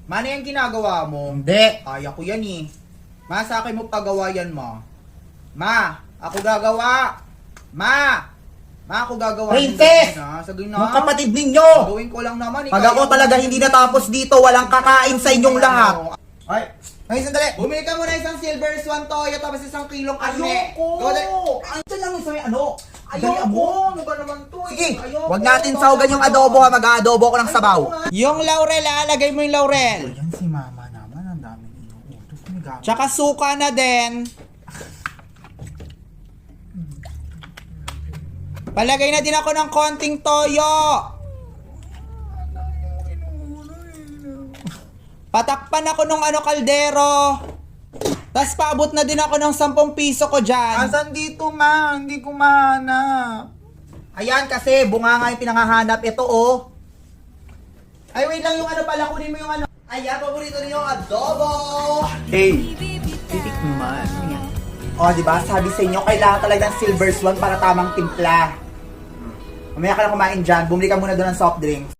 Mano yung ginagawa mo? Hindi. Kaya ko yan eh. Ma, sa akin mo pagawa yan, ma. Ma, ako gagawa. Ma, ako gagawa. Princess! Sagay na. Yung kapatid ninyo! Gagawin ko lang naman. Pag ako talaga hindi natapos dito, walang kakain sa inyong lahat. Ay, Ay, sandali. bumili ka muna isang silver swan toyo tapos isang kilong karne. Ayoko! Ito lang yung sa'yo, ano? Ayoko! Ano ba naman to? Sige, Ayoko. wag natin sahugan yung adobo ha. Mag-aadobo ko ng sabaw. Yung laurel, lagay mo yung laurel. Yan si mama naman, ang daming inuutos. Tsaka suka na din. Palagay na din ako ng konting toyo. Patakpan ako ng kaldero. Tapos paabot na din ako ng 10 piso ko dyan. Asan dito, ma? Hindi ko mahanap. Ayan kasi, bunga nga yung pinangahanap. Ito, oh. Ay, wait lang yung pala. Kunin mo yung Ayan, paborito niyo yung adobo. Hey, titikman. Oh, di ba? Sabi sa inyo, kailangan talaga ng silver swan para tamang timpla. Mamaya ka lang kumain dyan. Bumili ka muna doon ng soft drinks.